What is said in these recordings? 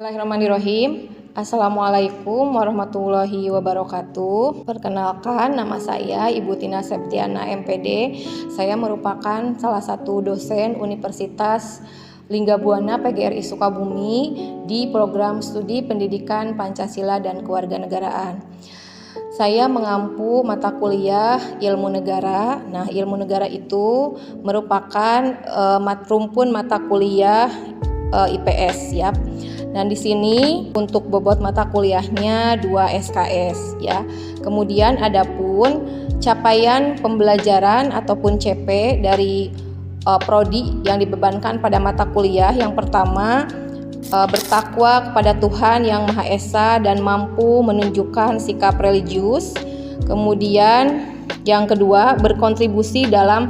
Bismillahirrahmanirrahim. Assalamualaikum warahmatullahi wabarakatuh. Perkenalkan, nama saya Ibu Tina Septiana MPD. Saya merupakan salah satu dosen Universitas Linggabuana PGRI Sukabumi di program studi pendidikan Pancasila dan Kewarganegaraan. Saya mengampu mata kuliah ilmu negara. Nah, ilmu negara itu merupakan rumpun mata kuliah IPS ya. Dan di sini untuk bobot mata kuliahnya 2 SKS ya. Kemudian adapun capaian pembelajaran ataupun CP dari prodi yang dibebankan pada mata kuliah yang pertama, bertakwa kepada Tuhan Yang Maha Esa dan mampu menunjukkan sikap religius. Kemudian yang kedua, berkontribusi dalam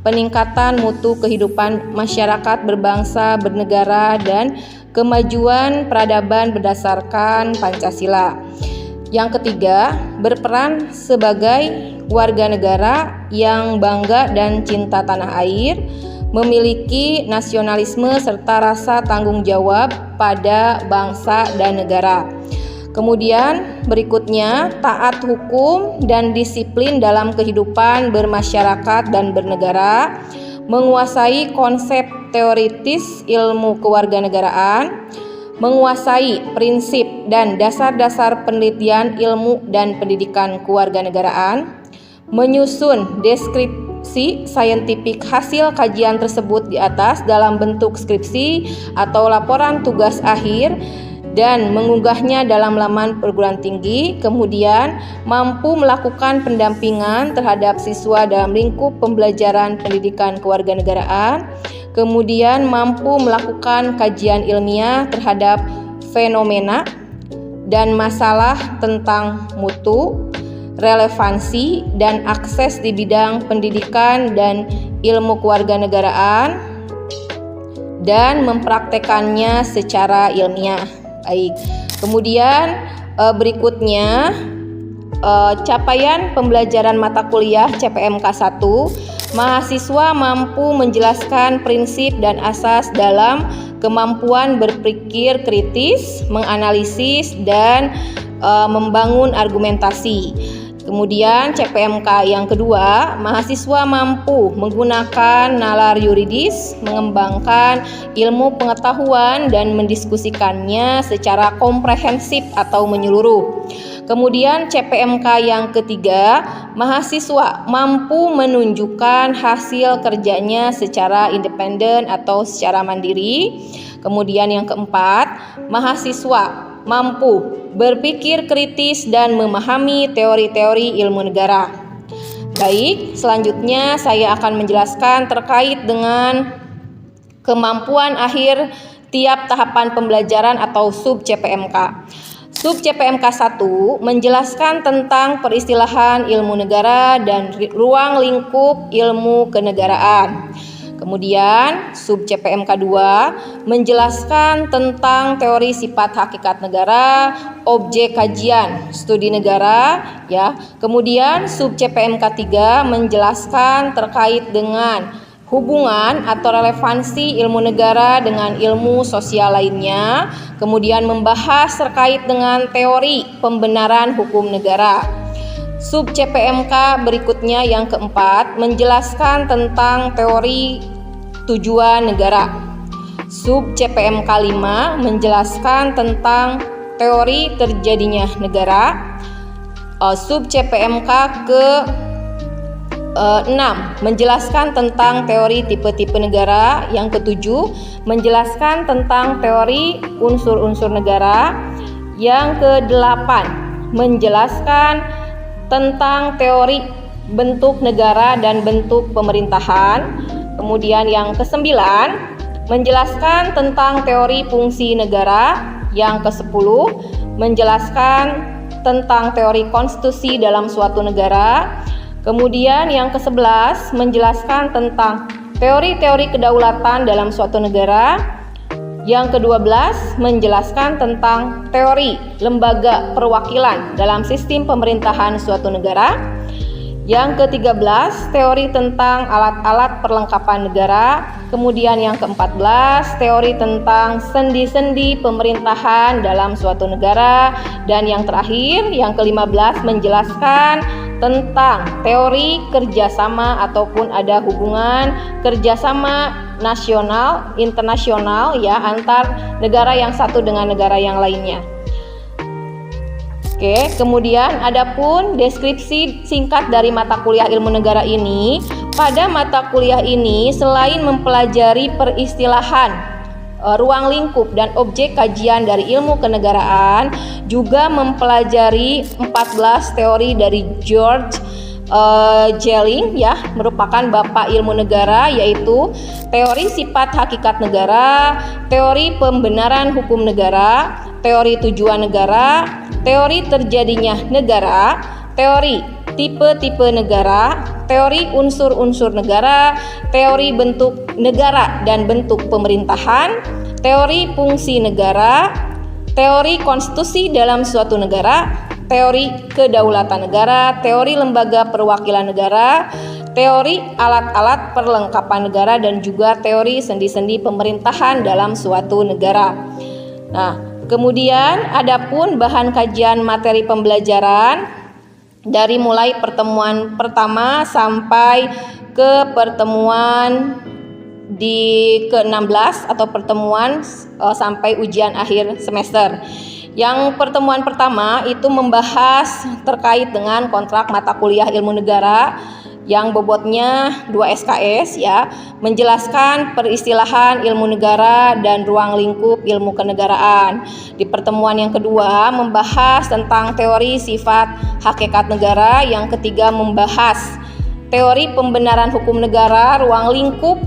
peningkatan mutu kehidupan masyarakat berbangsa, bernegara, dan kemajuan peradaban berdasarkan Pancasila. Yang ketiga, berperan sebagai warga negara yang bangga dan cinta tanah air, memiliki nasionalisme serta rasa tanggung jawab pada bangsa dan negara. Kemudian berikutnya, taat hukum dan disiplin dalam kehidupan bermasyarakat dan bernegara, menguasai konsep teoritis ilmu kewarganegaraan, menguasai prinsip dan dasar-dasar penelitian ilmu dan pendidikan kewarganegaraan, menyusun deskripsi saintifik hasil kajian tersebut di atas dalam bentuk skripsi atau laporan tugas akhir dan mengunggahnya dalam laman perguruan tinggi. Kemudian mampu melakukan pendampingan terhadap siswa dalam lingkup pembelajaran pendidikan kewarganegaraan. Kemudian mampu melakukan kajian ilmiah terhadap fenomena dan masalah tentang mutu, relevansi, dan akses di bidang pendidikan dan ilmu kewarganegaraan dan mempraktekannya secara ilmiah. Baik. Kemudian berikutnya capaian pembelajaran mata kuliah CPMK 1, mahasiswa mampu menjelaskan prinsip dan asas dalam kemampuan berpikir kritis, menganalisis, dan membangun argumentasi. Kemudian CPMK yang kedua, mahasiswa mampu menggunakan nalar yuridis, mengembangkan ilmu pengetahuan dan mendiskusikannya secara komprehensif atau menyeluruh. Kemudian CPMK yang ketiga, mahasiswa mampu menunjukkan hasil kerjanya secara independen atau secara mandiri. Kemudian yang keempat, mahasiswa mampu berpikir kritis dan memahami teori-teori ilmu negara. Baik, selanjutnya saya akan menjelaskan terkait dengan kemampuan akhir tiap tahapan pembelajaran atau sub CPMK. Sub CPMK 1 menjelaskan tentang peristilahan ilmu negara dan ruang lingkup ilmu kenegaraan. Kemudian sub CPMK 2 menjelaskan tentang teori sifat hakikat negara, objek kajian studi negara ya. Kemudian sub CPMK 3 menjelaskan terkait dengan hubungan atau relevansi ilmu negara dengan ilmu sosial lainnya. Kemudian membahas terkait dengan teori pembenaran hukum negara. Sub CPMK berikutnya yang keempat menjelaskan tentang teori tujuan negara. Sub CPMK 5 menjelaskan tentang teori terjadinya negara. Sub CPMK ke 6 menjelaskan tentang teori tipe-tipe negara. Yang ketujuh menjelaskan tentang teori unsur-unsur negara. Yang ke-8 menjelaskan tentang teori bentuk negara dan bentuk pemerintahan. Kemudian yang ke-9 menjelaskan tentang teori fungsi negara. Yang ke-10 menjelaskan tentang teori konstitusi dalam suatu negara. Kemudian yang ke-11 menjelaskan tentang teori-teori kedaulatan dalam suatu negara. Yang ke-12 menjelaskan tentang teori lembaga perwakilan dalam sistem pemerintahan suatu negara. Yang ke-13, teori tentang alat-alat perlengkapan negara. Kemudian yang ke-14, teori tentang sendi-sendi pemerintahan dalam suatu negara. Dan yang terakhir, yang ke-15, menjelaskan tentang teori kerjasama ataupun ada hubungan kerjasama nasional, internasional ya, antar negara yang satu dengan negara yang lainnya. Oke, kemudian adapun deskripsi singkat dari mata kuliah ilmu negara ini. Pada mata kuliah ini selain mempelajari peristilahan, ruang lingkup dan objek kajian dari ilmu kenegaraan, juga mempelajari 14 teori dari George Jelling ya, merupakan bapak ilmu negara, yaitu teori sifat hakikat negara, teori pembenaran hukum negara, teori tujuan negara, teori terjadinya negara, teori tipe-tipe negara, teori unsur-unsur negara, teori bentuk negara dan bentuk pemerintahan, teori fungsi negara, teori konstitusi dalam suatu negara, teori kedaulatan negara, teori lembaga perwakilan negara, teori alat-alat perlengkapan negara, dan juga teori sendi-sendi pemerintahan dalam suatu negara. Nah, kemudian adapun bahan kajian materi pembelajaran dari mulai pertemuan pertama sampai ke pertemuan di ke-16 atau pertemuan sampai ujian akhir semester. Yang pertemuan pertama itu membahas terkait dengan kontrak mata kuliah ilmu negara yang bobotnya 2 SKS ya, menjelaskan peristilahan ilmu negara dan ruang lingkup ilmu kenegaraan. Di pertemuan yang kedua membahas tentang teori sifat hakikat negara, yang ketiga membahas teori pembenaran hukum negara, ruang lingkup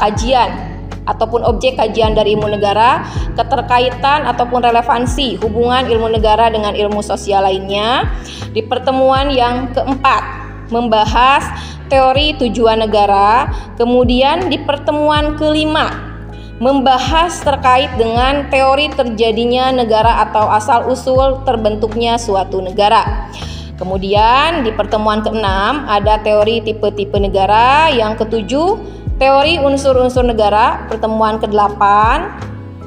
kajian ataupun objek kajian dari ilmu negara, keterkaitan ataupun relevansi hubungan ilmu negara dengan ilmu sosial lainnya. Di pertemuan yang keempat membahas teori tujuan negara. Kemudian di pertemuan kelima membahas terkait dengan teori terjadinya negara atau asal-usul terbentuknya suatu negara. Kemudian di pertemuan keenam ada teori tipe-tipe negara. Yang ketujuh teori unsur-unsur negara. Pertemuan ke-8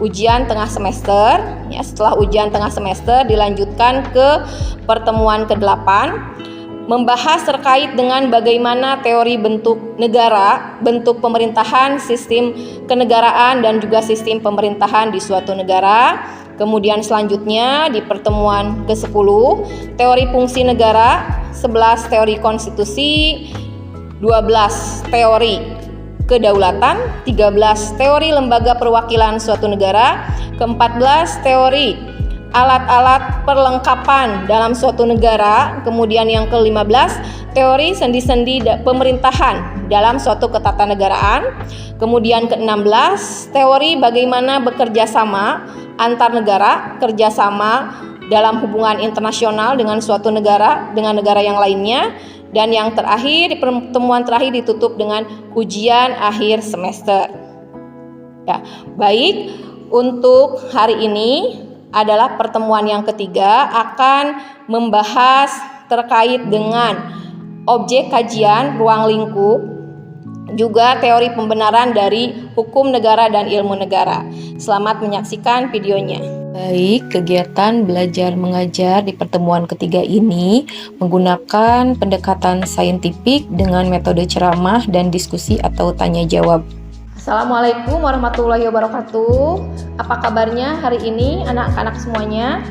ujian tengah semester ya, setelah ujian tengah semester dilanjutkan ke pertemuan ke-8 membahas terkait dengan bagaimana teori bentuk negara, bentuk pemerintahan, sistem kenegaraan, dan juga sistem pemerintahan di suatu negara. Kemudian selanjutnya di pertemuan ke-10 teori fungsi negara, 11 teori konstitusi, 12 teori kedaulatan, 13 teori lembaga perwakilan suatu negara, ke-14 teori alat-alat perlengkapan dalam suatu negara, kemudian yang ke-15 teori sendi-sendi pemerintahan dalam suatu ketatanegaraan, kemudian ke-16 teori bagaimana bekerja sama antar negara, kerjasama dalam hubungan internasional dengan suatu negara dengan negara yang lainnya. Dan yang terakhir, di pertemuan terakhir ditutup dengan ujian akhir semester. Ya, baik, untuk hari ini adalah pertemuan yang ketiga, akan membahas terkait dengan objek kajian ruang lingkup, juga teori pembenaran dari hukum negara dan ilmu negara. Selamat menyaksikan videonya. Baik, kegiatan belajar mengajar di pertemuan ketiga ini menggunakan pendekatan saintifik dengan metode ceramah dan diskusi atau tanya jawab. Assalamualaikum warahmatullahi wabarakatuh. Apa kabarnya hari ini anak-anak semuanya?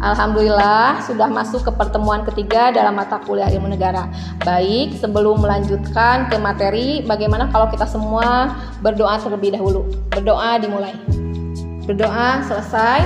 Alhamdulillah sudah masuk ke pertemuan ketiga dalam mata kuliah ilmu negara. Baik, sebelum melanjutkan ke materi, bagaimana kalau kita semua berdoa terlebih dahulu? Berdoa dimulai. Berdoa selesai.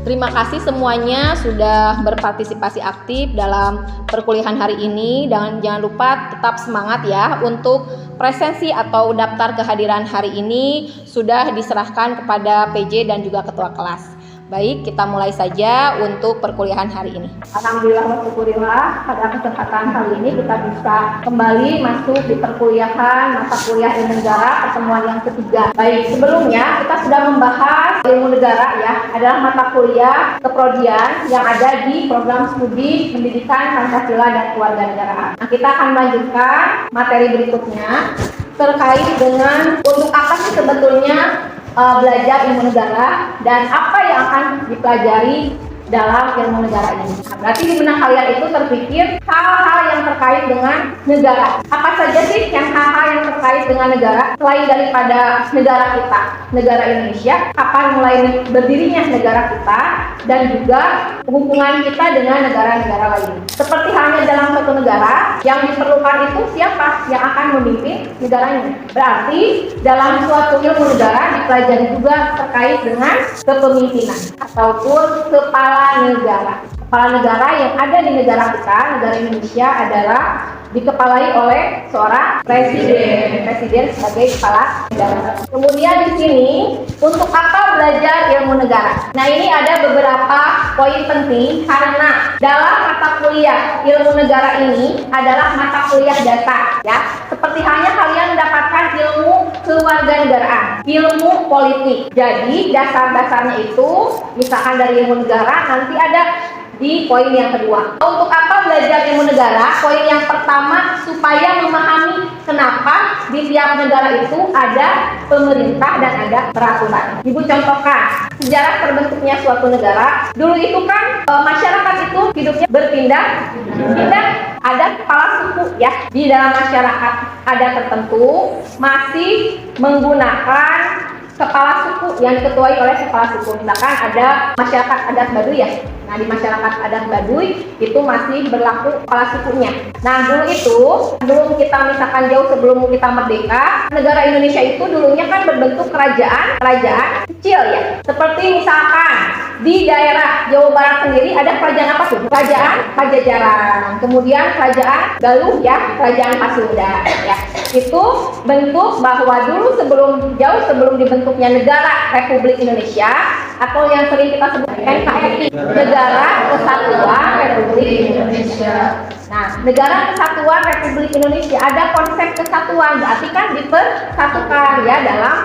Terima kasih semuanya sudah berpartisipasi aktif dalam perkuliahan hari ini, dan jangan lupa tetap semangat ya untuk presensi atau daftar kehadiran hari ini sudah diserahkan kepada PJ dan juga ketua kelas. Baik, kita mulai saja untuk perkuliahan hari ini. Alhamdulillah wa syukurillah, pada kesempatan kali ini kita bisa kembali masuk di perkuliahan mata kuliah ilmu negara pertemuan yang ketiga. Baik, sebelumnya kita sudah membahas ilmu negara ya, adalah mata kuliah keprodian yang ada di program studi pendidikan Pancasila dan Kewarganegaraan. Nah, kita akan melanjutkan materi berikutnya terkait dengan untuk apa sih sebetulnya belajar ilmu negara dan apa yang akan dipelajari dalam ilmu negara ini. Nah, berarti di benak kalian itu terpikir hal-hal yang terkait dengan negara. Apa saja sih yang hal-hal yang terkait dengan negara selain daripada negara kita, negara Indonesia, kapan mulai berdirinya negara kita, dan juga hubungan kita dengan negara-negara lain. Seperti halnya dalam suatu negara, yang diperlukan itu siapa yang akan memimpin negaranya. Berarti dalam suatu ilmu negara dipelajari juga terkait dengan kepemimpinan ataupun kepala negara. Kepala negara yang ada di negara kita, negara Indonesia, adalah dikepalai oleh seorang presiden. Presiden sebagai kepala negara. Kemudian di sini untuk apa belajar ilmu negara? Nah, ini ada beberapa poin penting karena dalam mata kuliah ilmu negara ini adalah mata kuliah dasar ya. Seperti halnya kalian mendapatkan ilmu kewarganegaraan, ilmu politik. Jadi dasar-dasarnya itu misalkan dari ilmu negara nanti ada di poin yang kedua. Untuk apa belajar ilmu negara? Poin yang pertama, supaya memahami kenapa di tiap negara itu ada pemerintah dan ada peraturan. Ibu contohkan sejarah terbentuknya suatu negara. Dulu itu kan masyarakat itu hidupnya berpindah, ada kepala suku ya. Di dalam masyarakat ada tertentu masih menggunakan kepala suku yang diketuai oleh kepala suku. Misalkan ada masyarakat adat Baduy ya. Nah, di masyarakat adat Baduy itu masih berlaku kepala sukunya. Nah, dulu itu sebelum kita misalkan jauh sebelum kita merdeka, negara Indonesia itu dulunya kan berbentuk kerajaan kecil ya. Seperti misalkan di daerah Jawa Barat sendiri ada kerajaan apa tuh? Kerajaan Pajajaran. Kemudian kerajaan Galuh ya, kerajaan Pasundan ya. Itu bentuk bahwa dulu jauh sebelum dibentuknya negara Republik Indonesia atau yang sering kita sebut NKRI, Negara Kesatuan Republik Indonesia. Nah, Negara Kesatuan Republik Indonesia ada konsep kesatuan, berarti kan dipersatukan ya dalam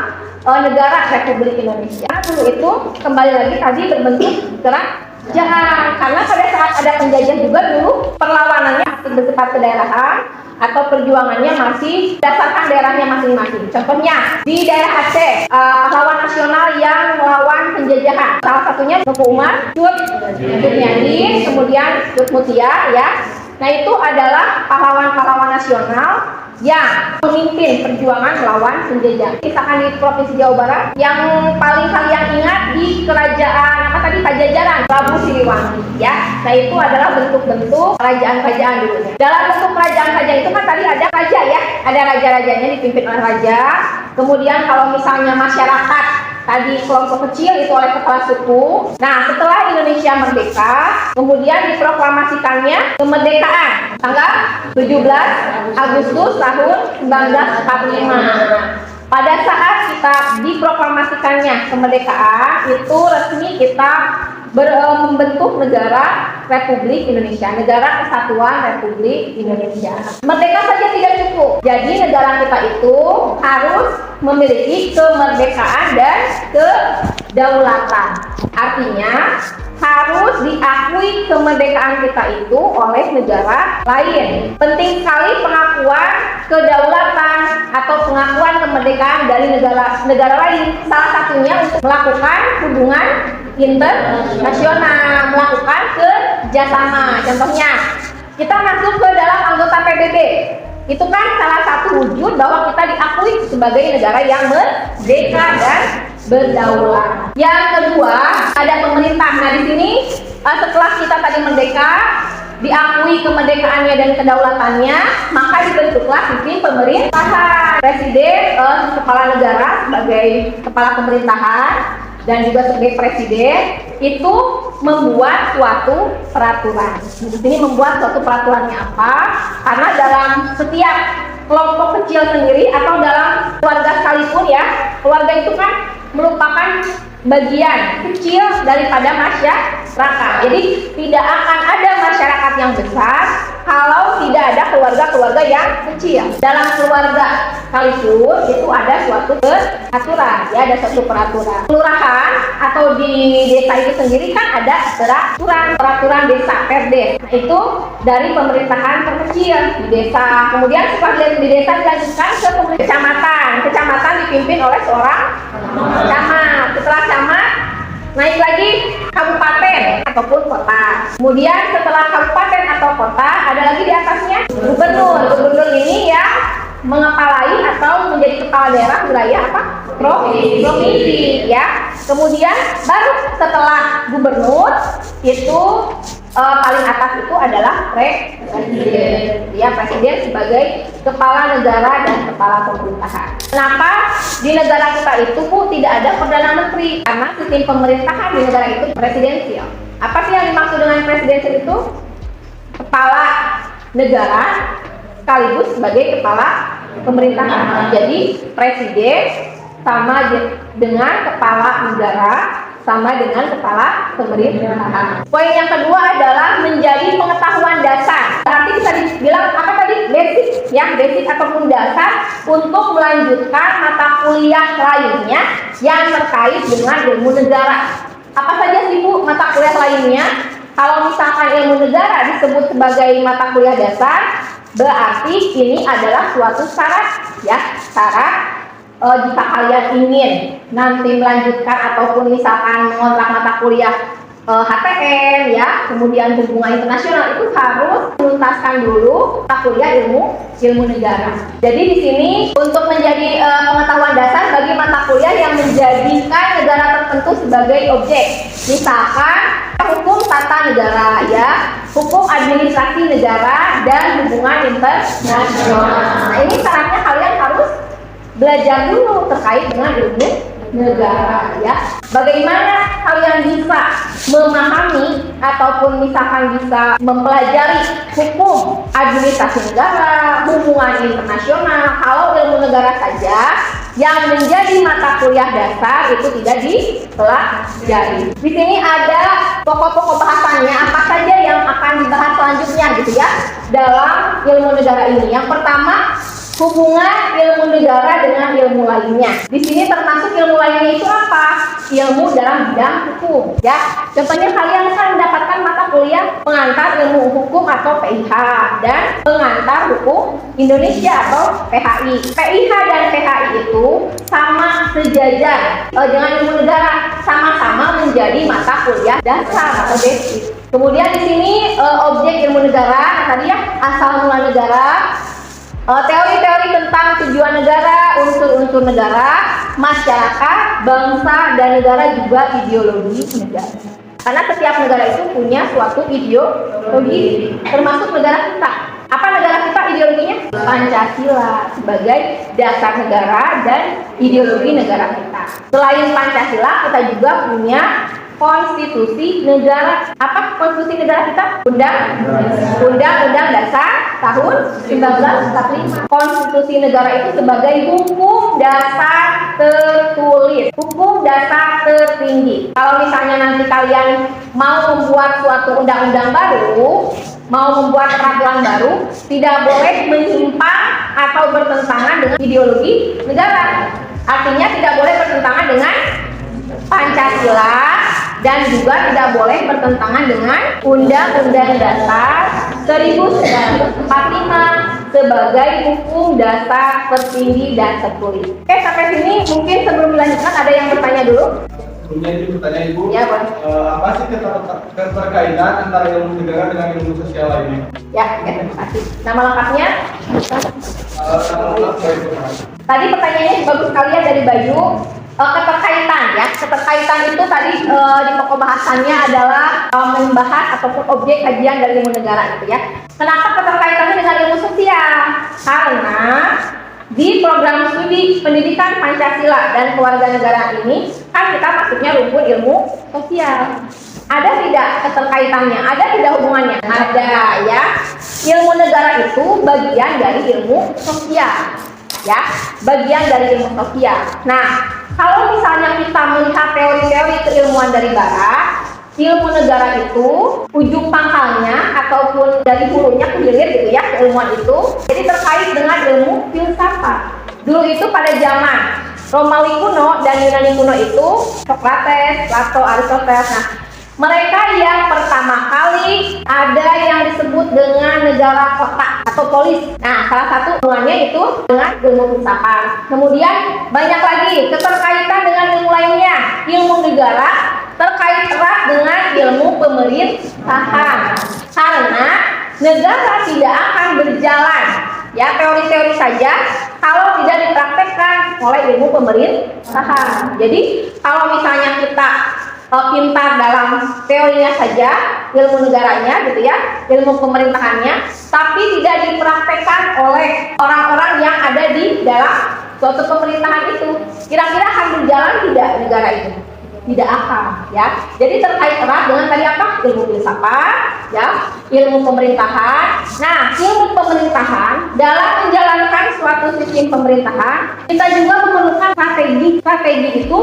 negara Republik Indonesia. Nah, dulu itu kembali lagi tadi berbentuk kerajaan karena pada saat ada penjajah juga dulu perlawanannya bersifat kedaerahan atau perjuangannya masih berdasarkan daerahnya masing-masing. Contohnya di daerah Aceh, pahlawan nasional yang melawan penjajahan. Salah satunya Tengku Umar, Cut Miadin, kemudian Cut Mutia ya. Nah, itu adalah pahlawan-pahlawan nasional yang memimpin perjuangan melawan penjajah. Misalkan di Provinsi Jawa Barat, yang paling kalian ingat di kerajaan apa tadi, Pajajaran, Prabu Siliwangi ya. Nah, itu adalah bentuk-bentuk kerajaan-kerajaan dulunya. Dalam bentuk kerajaan-kerajaan itu kan tadi ada raja ya, ada raja-rajanya dipimpin oleh raja. Kemudian kalau misalnya masyarakat tadi kelompok kecil itu oleh kepala suku. Nah, setelah Indonesia merdeka, kemudian diproklamasikannya kemerdekaan tanggal 17 Agustus tahun 1945. Pada saat kita diproklamasikannya kemerdekaan, itu resmi kita membentuk negara Republik Indonesia, Negara Kesatuan Republik Indonesia. Merdeka saja tidak cukup. Jadi negara kita itu harus memiliki kemerdekaan dan kedaulatan. Artinya harus diakui kemerdekaan kita itu oleh negara lain. Penting sekali pengakuan kedaulatan atau pengakuan kemerdekaan dari negara lain. Salah satunya untuk melakukan hubungan internasional, melakukan kerjasama. Contohnya, kita masuk ke dalam anggota PBB. Itu kan salah satu wujud bahwa kita diakui sebagai negara yang merdeka dan berdaulat. Yang kedua, ada pemerintah. Nah, di sini setelah kita tadi merdeka, diakui kemerdekaannya dan kedaulatannya, maka dibentuklah sistem pemerintahan. Presiden, kepala negara sebagai kepala pemerintahan dan juga sebagai presiden itu membuat suatu peraturan. Di sini membuat suatu peraturannya apa? Karena dalam setiap kelompok kecil sendiri atau dalam keluarga sekalipun ya, keluarga itu kan merupakan bagian kecil daripada masyarakat. Jadi tidak akan ada masyarakat yang besar kalau tidak ada keluarga-keluarga yang kecil. Dalam keluarga sekalipun itu ada suatu peraturan, ya, ada suatu peraturan. Kelurahan atau di desa itu sendiri kan ada peraturan desa Perdes. Nah, itu dari pemerintahan terkecil di desa. Kemudian setelah di desa dilanjutkan ke kecamatan. Kecamatan dipimpin oleh seorang camat. Setelah camat naik lagi kabupaten ataupun kota. Kemudian setelah kabupaten atau kota ada lagi di atasnya gubernur. Gubernur ini ya mengepalai atau menjadi kepala daerah wilayah apa? Provinsi ya. Kemudian baru setelah gubernur itu paling atas itu adalah presiden. Ya, presiden sebagai kepala negara dan kepala pemerintahan. Kenapa di negara kita itu tidak ada perdana menteri? Karena sistem pemerintahan di negara itu presidensial. Apa sih yang dimaksud dengan presidensial itu? Kepala negara sekaligus sebagai kepala pemerintahan. Jadi presiden sama dengan kepala negara sama dengan kepala pemerintahan. Poin yang kedua adalah menjadi pengetahuan dasar. Nanti bisa dibilang apa tadi? Basic, ya, basic ataupun dasar untuk melanjutkan mata kuliah lainnya yang terkait dengan ilmu negara. Apa saja sih Bu mata kuliah lainnya? Kalau misalkan ilmu negara disebut sebagai mata kuliah dasar, berarti ini adalah suatu syarat, ya, syarat. Jika kalian ingin nanti melanjutkan ataupun misalkan mengontrak mata kuliah HTN, ya, kemudian hubungan internasional, itu harus menuntaskan dulu mata kuliah ilmu negara. Jadi di sini untuk menjadi pengetahuan dasar bagi mata kuliah yang menjadikan negara tertentu sebagai objek, misalkan hukum tata negara, ya, hukum administrasi negara dan hubungan internasional. Nah, ini syaratnya kalian harus belajar dulu terkait dengan ilmu negara, ya. Bagaimana kalian bisa memahami ataupun misalkan bisa mempelajari hukum administrasi negara, hubungan internasional, kalau ilmu negara saja yang menjadi mata kuliah dasar itu tidak dipelajari. Di sini ada pokok-pokok bahasannya apa saja yang akan dibahas selanjutnya gitu ya dalam ilmu negara ini. Yang pertama, hubungan ilmu negara dengan ilmu lainnya. Di sini termasuk ilmu lainnya itu apa? Ilmu dalam bidang hukum, ya. Contohnya kalian kan mendapatkan mata kuliah pengantar ilmu hukum atau PIH dan pengantar hukum Indonesia atau PHI. PIH dan PHI itu sama sejajar dengan ilmu negara, sama-sama menjadi mata kuliah dasar atau basic. Kemudian di sini objek ilmu negara, tadi ya, asal mula negara, teori-teori tentang tujuan negara, unsur-unsur negara, masyarakat, bangsa, dan negara, juga ideologi negara. Karena setiap negara itu punya suatu ideologi, termasuk negara kita. Apa negara kita ideologinya? Pancasila sebagai dasar negara dan ideologi negara kita. Selain Pancasila, kita juga punya konstitusi negara. Apa konstitusi negara kita? Undang-Undang Dasar tahun 1945. Konstitusi negara itu sebagai hukum dasar tertulis, hukum dasar tertinggi. Kalau misalnya nanti kalian mau membuat suatu undang-undang baru, mau membuat peraturan baru, tidak boleh menyimpang atau bertentangan dengan ideologi negara. Artinya tidak boleh bertentangan dengan Pancasila dan juga tidak boleh bertentangan dengan Undang-Undang Dasar 1945 sebagai hukum dasar tertinggi dan tertulis. Oke, sampai sini mungkin sebelum dilanjutkan ada yang bertanya dulu? Sebelumnya itu bertanya Ibu, Ya, Pak. apa sih keterkaitan antara ilmu negara dengan ilmu sosial lainnya? Ya, terima kasih. Nama lengkapnya? Tadi pertanyaannya bagus sekali ya dari Bayu. Keterkaitan ya, keterkaitan itu tadi di pokok bahasannya adalah membahas ataupun objek kajian dari ilmu negara gitu ya. Kenapa keterkaitannya dengan ilmu sosial? Karena di program studi pendidikan Pancasila dan Kewarganegaraan ini kan kita maksudnya rumpun ilmu sosial. Ada tidak keterkaitannya? Ada tidak hubungannya? Ada ya. Ilmu negara itu bagian dari ilmu sosial. ya, bagian dari ilmu sosial. Nah, kalau misalnya kita melihat teori-teori keilmuan dari barat, ilmu negara itu ujung pangkalnya ataupun dari hulunya ke hilir gitu ya, keilmuan itu jadi terkait dengan ilmu filsafat. Dulu itu pada zaman Romawi kuno dan Yunani kuno itu Socrates, Plato, Aristoteles. Nah, mereka yang pertama kali ada yang disebut dengan negara kota atau polis. Nah, salah satu hubungannya itu dengan ilmu filsafat. Kemudian banyak lagi keterkaitan dengan ilmu lainnya. Ilmu negara terkait erat dengan ilmu pemerintahan. Karena negara tidak akan berjalan, ya, teori-teori saja kalau tidak dipraktekkan oleh ilmu pemerintahan. Jadi, kalau misalnya kita pintar dalam teorinya saja, ilmu negaranya gitu ya, ilmu pemerintahannya, tapi tidak dipraktekkan oleh orang-orang yang ada di dalam suatu pemerintahan itu, kira-kira akan berjalan tidak negara itu? Tidak akan, ya. Jadi terkait erat dengan tadi apa? Ilmu filsafat, ya, ilmu pemerintahan. Nah, ilmu pemerintahan dalam menjalankan suatu sistem pemerintahan, kita juga memerlukan strategi. Strategi itu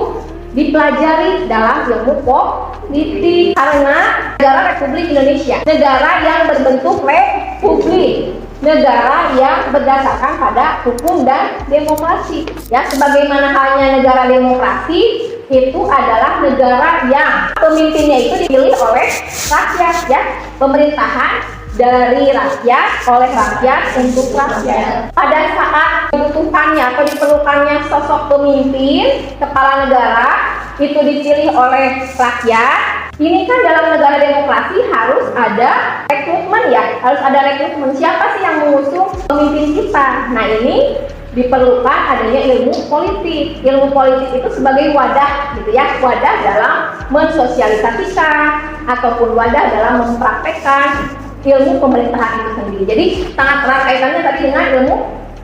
dipelajari dalam ilmu politik karena negara Republik Indonesia, negara yang berbentuk republik, negara yang berdasarkan pada hukum dan demokrasi. Ya, sebagaimana halnya negara demokrasi itu adalah negara yang pemimpinnya itu dipilih oleh rakyat, ya, pemerintahan dari rakyat, oleh rakyat, untuk rakyat. Pada saat dibutuhkannya atau diperlukannya sosok pemimpin, kepala negara, itu dipilih oleh rakyat. Ini kan dalam negara demokrasi harus ada rekrutmen, ya, harus ada rekrutmen. Siapa sih yang mengusung pemimpin kita? Nah, ini diperlukan adanya ilmu politik. Ilmu politik itu sebagai wadah, gitu ya, wadah dalam mensosialisasikan ataupun wadah dalam mempraktekkan ilmu pemerintahan itu sendiri. Jadi sangat erat kaitannya tadi dengan ilmu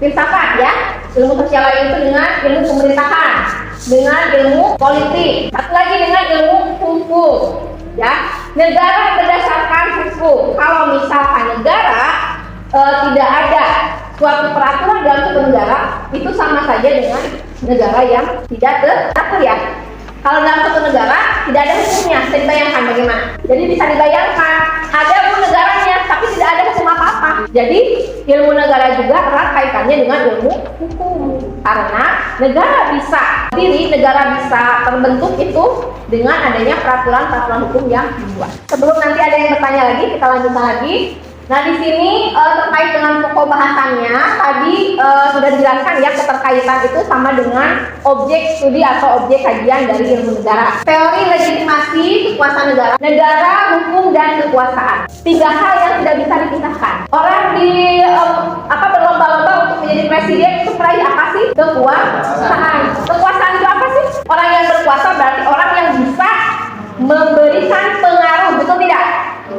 filsafat, ya, ilmu sosial lain itu dengan ilmu pemerintahan, dengan ilmu politik, satu lagi dengan ilmu hukum, ya, negara berdasarkan hukum. Kalau misalkan negara tidak ada suatu peraturan dalam suatu negara, itu sama saja dengan negara yang tidak teratur, ya. Kalau dalam suatu negara tidak ada hukumnya, bisa dibayangkan bagaimana? Jadi bisa dibayangkan ada hukum negaranya, tapi tidak ada hukum apa-apa. Jadi ilmu negara juga erat kaitannya dengan ilmu hukum. Karena negara bisa diri, negara bisa terbentuk itu dengan adanya peraturan-peraturan hukum yang dibuat. Sebelum nanti ada yang bertanya lagi, kita lanjutkan lagi. Nah, di sini terkait dengan pokok bahasannya tadi sudah dijelaskan, ya, keterkaitan itu sama dengan objek studi atau objek kajian dari ilmu negara. Teori legitimasi kekuasaan negara, negara, hukum, dan kekuasaan. Tiga hal yang tidak bisa dipisahkan. Orang di berlomba-lomba untuk menjadi presiden itu meraih apa sih? Kekuasaan. Kekuasaan itu apa sih? Orang yang berkuasa berarti orang yang bisa memberikan pengaruh, betul tidak?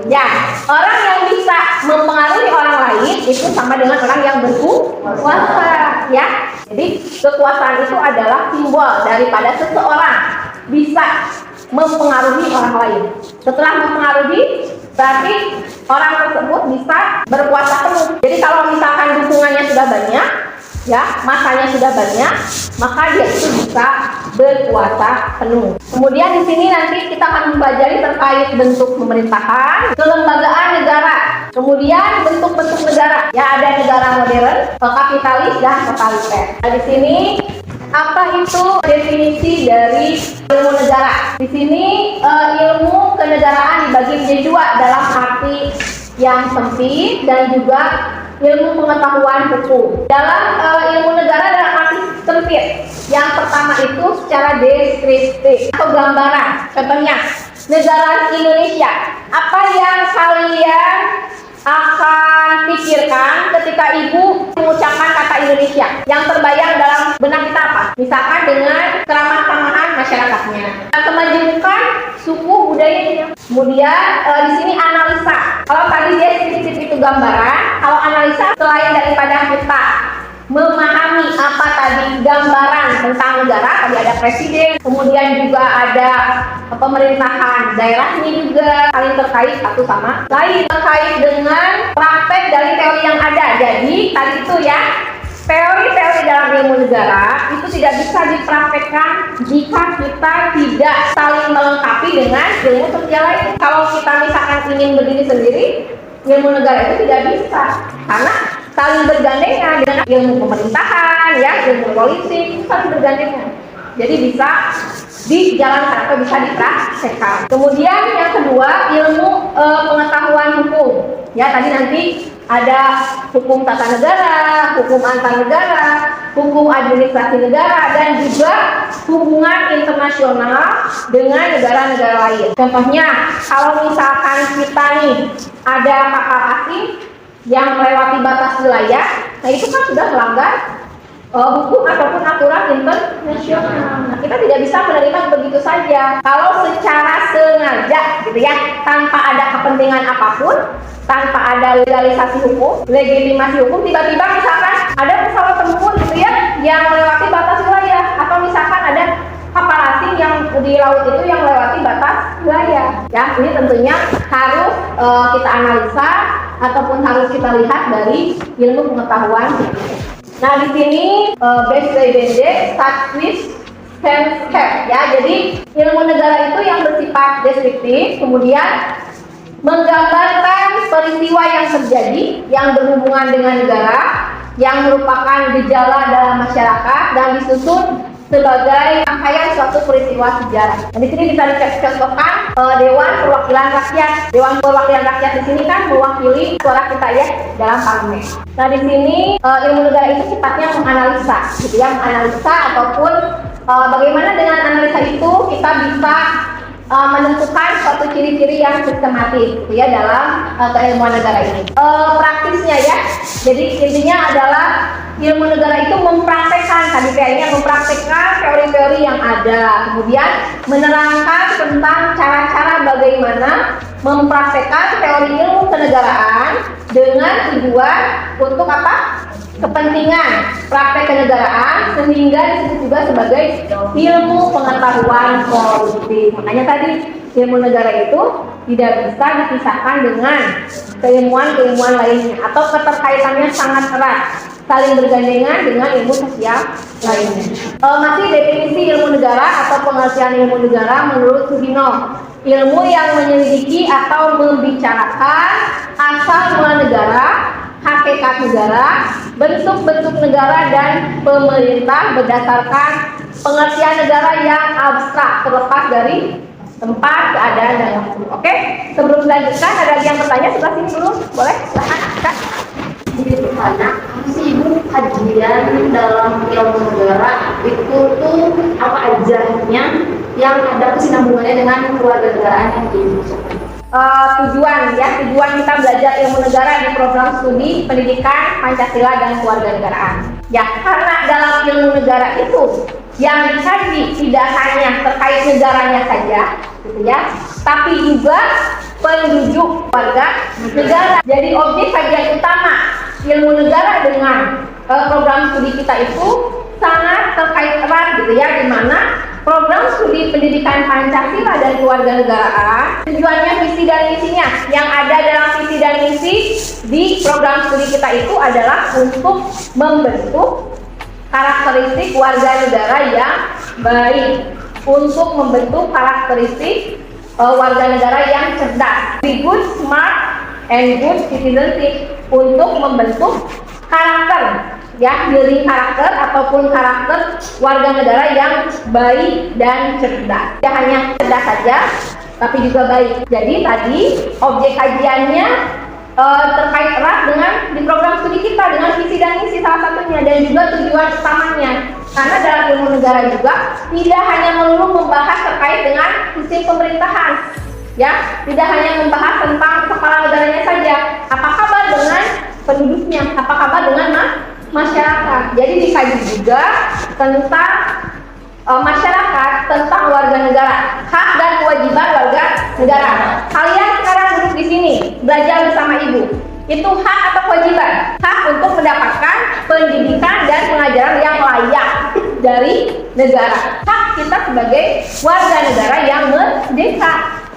Ya, orang yang bisa mempengaruhi orang lain itu sama dengan orang yang berkuasa, ya. Jadi kekuasaan itu adalah simbol daripada seseorang bisa mempengaruhi orang lain. Setelah mempengaruhi, berarti orang tersebut bisa berkuasa penuh. Jadi kalau misalkan dukungannya sudah banyak, ya, masanya sudah banyak, maka dia itu bisa berkuasa penuh. Kemudian di sini nanti kita akan mempelajari terkait bentuk pemerintahan, kelembagaan negara, kemudian bentuk-bentuk negara. Ya, ada negara modern, kapitalis, dan totaliter. Nah, di sini apa itu definisi dari ilmu negara? Di sini ilmu kenegaraan dibagi menjadi dua dalam arti yang sempit dan juga ilmu pengetahuan hukum. Dalam ilmu negara dalam arti sempit, yang pertama itu secara deskriptif atau gambaran. Contohnya, negara Indonesia. Apa yang kalian akan pikirkan ketika ibu mengucapkan kata Indonesia? Yang terbayang dalam benak kita apa? Misalkan dengan keramah-tamahan masyarakatnya, kemajemukan suku budayanya. Kemudian di sini analisa. Kalau tadi deskriptif itu gambaran, kalau analisa selain daripada kita memahami apa tadi gambaran tentang negara, tadi ada presiden, kemudian juga ada pemerintahan daerahnya juga saling terkait satu sama lain, terkait dengan praktek dari teori yang ada. Jadi tadi itu, ya, Teori-teori dalam ilmu negara itu tidak bisa dipraktekkan jika kita tidak saling melengkapi dengan ilmu sosial lain. Kalau kita misalkan ingin berdiri sendiri, ilmu negara itu tidak bisa, karena saling bergandengan dengan ilmu pemerintahan, ya, ilmu politik, saling bergandengan. Jadi bisa dijalankan atau bisa dipraktekkan. Kemudian yang kedua, ilmu pengetahuan hukum. Ya, tadi nanti ada hukum tata negara, hukum antar negara, hukum administrasi negara, dan juga hubungan internasional dengan negara-negara lain. Contohnya, kalau misalkan kita nih ada kapal asing yang melewati batas wilayah, nah itu kan sudah melanggar hukum ataupun aturan internasional. Nah, kita tidak bisa menerima begitu saja. Kalau secara sengaja, gitu ya, tanpa ada kepentingan apapun, tanpa ada legalisasi hukum, legitimasi hukum, tiba-tiba misalkan ada pesawat tempur, gitu ya, yang melewati batas wilayah, atau misalkan ada kapal asing yang di laut itu yang melewati batas wilayah. Ya, ini tentunya harus kita analisa ataupun harus kita lihat dari ilmu pengetahuan. Nah, di sini BSDD start with concept, ya. Jadi ilmu negara itu yang bersifat deskriptif, kemudian menggambarkan peristiwa yang terjadi yang berhubungan dengan negara, yang merupakan gejala dalam masyarakat dan disusun sebagai rangkaian suatu peristiwa sejarah. Nah, di sini bisa dicontohkan Dewan Perwakilan Rakyat. Dewan Perwakilan Rakyat di sini kan mewakili suara kita, ya, dalam parlemen. Nah, di sini ilmu negara itu sifatnya menganalisa, gitu ya, menganalisa ataupun bagaimana dengan analisa itu kita bisa menentukan suatu ciri-ciri yang sistematis, gitu ya, dalam keilmuan negara ini. Praktisnya, ya, jadi intinya adalah ilmu negara itu mempraktekkan, tadi kayaknya mempraktekkan teori-teori yang ada, kemudian menerangkan tentang cara-cara bagaimana mempraktekkan teori ilmu kenegaraan dengan tujuan untuk apa? Kepentingan praktek kenegaraan, sehingga disebut juga sebagai ilmu pengetahuan politik. Makanya tadi ilmu negara itu tidak bisa dipisahkan dengan keilmuan-keilmuan lainnya, atau keterkaitannya sangat erat, saling bergandengan dengan ilmu sosial lainnya. Masih definisi ilmu negara atau pengertian ilmu negara menurut Sugino: ilmu yang menyelidiki atau membicarakan asal mula negara, hakikat negara, bentuk-bentuk negara dan pemerintah berdasarkan pengertian negara yang abstrak, terlepas dari tempat, keadaan, dan waktu. Oke, sebelum dilanjutkan ada lagi yang bertanya sebelah sini dulu, boleh? Silahkan, Kak. Jadi bertanya, sih Ibu, kajian dalam ilmu negara itu tuh apa ajanya yang ada kesinambungannya dengan keluarga negaraan yang dimaksudkan? Tujuan kita belajar ilmu negara di program studi pendidikan Pancasila dan Kewarganegaraan. Ya, karena dalam ilmu negara itu yang dikaji tidak hanya terkait negaranya saja, gitu ya, tapi juga penduduk warga negara. Jadi objek kajian utama ilmu negara dengan program studi kita itu sangat terkait erat, gitu ya, di mana program studi pendidikan Pancasila dan Kewarganegaraan tujuannya, visi dan misinya yang ada dalam visi dan misi di program studi kita itu adalah untuk membentuk karakteristik warga negara yang baik, untuk membentuk karakteristik warga negara yang cerdas, be good, smart, and good citizenship, untuk membentuk karakter, ya, building karakter ataupun karakter warga negara yang baik dan cerdas. Tidak hanya cerdas saja, tapi juga baik. Jadi tadi objek kajiannya terkait erat dengan di program studi kita dengan visi dan misi salah satunya, dan juga tujuan utamanya. Karena dalam ilmu negara juga tidak hanya melulu membahas terkait dengan sistem pemerintahan, ya, tidak hanya membahas tentang kepala negaranya saja. Apa kabar dengan penduduknya? Apa kabar dengan masyarakat? Jadi dikaji juga tentang masyarakat, tentang warga negara, hak dan kewajiban warga negara. Kalian sekarang duduk di sini belajar bersama ibu. Itu hak atau kewajiban? Hak untuk mendapatkan pendidikan dan pengajaran yang layak dari negara. Hak kita sebagai warga negara yang merdeka.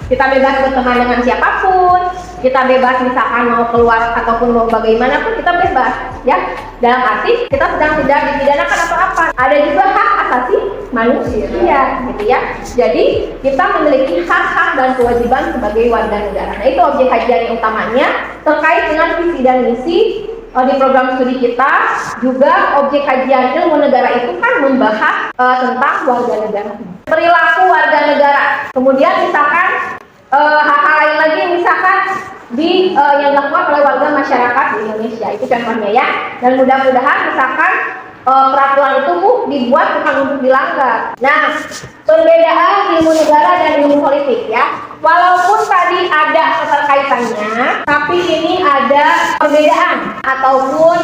Kita bebas berteman dengan siapapun, kita bebas misalkan mau keluar ataupun mau bagaimanapun kita bebas, ya. Dalam arti kita sedang tidak dipidanakan atau apa. Ada juga hak asasi manusia, gitu ya. Jadi kita memiliki hak-hak dan kewajiban sebagai warga negara. Nah, itu objek kajian yang utamanya terkait dengan visi dan misi di program studi kita. Juga objek kajian ilmu negara itu kan membahas tentang warga negara, perilaku warga negara. Kemudian misalkan hal-hal lain lagi, misalkan yang dilakukan oleh warga masyarakat di Indonesia, itu contohnya ya. Dan mudah-mudahan misalkan peraturan itu dibuat bukan untuk dilanggar. Nah, perbedaan ilmu negara dan ilmu politik ya. Walaupun tadi ada keterkaitannya, tapi ini ada perbedaan ataupun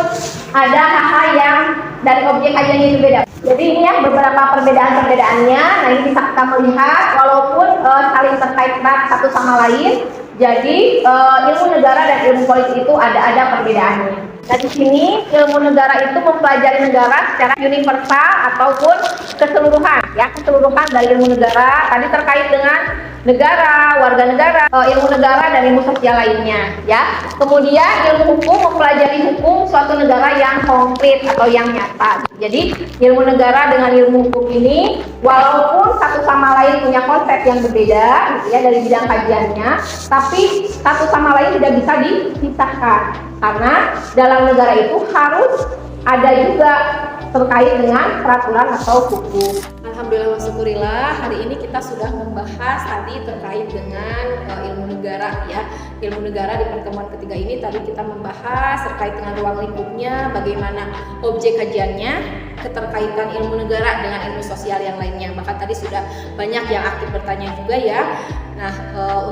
ada hal-hal yang dari objek kajian ini berbeda. Jadi ini ya beberapa perbedaan-perbedaannya. Nah, ini bisa kita melihat walaupun saling terkait satu sama lain. Jadi ilmu negara dan ilmu politik itu ada perbedaannya. Nah, di sini ilmu negara itu mempelajari negara secara universal ataupun keseluruhan, ya, keseluruhan dari ilmu negara. Tadi terkait dengan negara, warga negara, ilmu negara dan ilmu sosial lainnya, ya. Kemudian ilmu hukum mempelajari hukum suatu negara yang konkret atau yang nyata. Jadi ilmu negara dengan ilmu hukum ini walaupun satu sama lain punya konsep yang berbeda, gitu ya, dari bidang kajiannya, tapi satu sama lain tidak bisa dipisahkan karena dalam negara itu harus ada juga terkait dengan peraturan atau hukum. Alhamdulillah wa syukurillah, hari ini kita sudah membahas tadi terkait dengan ilmu negara ya. Ilmu negara di pertemuan ketiga ini tadi kita membahas terkait dengan ruang lingkupnya, bagaimana objek kajiannya, keterkaitan ilmu negara dengan ilmu sosial yang lainnya. Bahkan tadi sudah banyak yang aktif bertanya juga ya. Nah,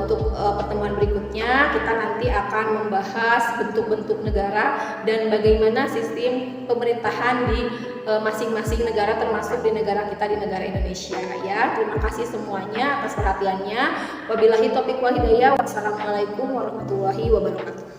untuk pertemuan berikutnya kita nanti akan membahas bentuk-bentuk negara dan bagaimana sistem pemerintahan di masing-masing negara, termasuk di negara kita, di negara Indonesia ya. Terima kasih semuanya atas perhatiannya. Wabillahi taufiq wal hidayah. Wassalamualaikum warahmatullahi wabarakatuh.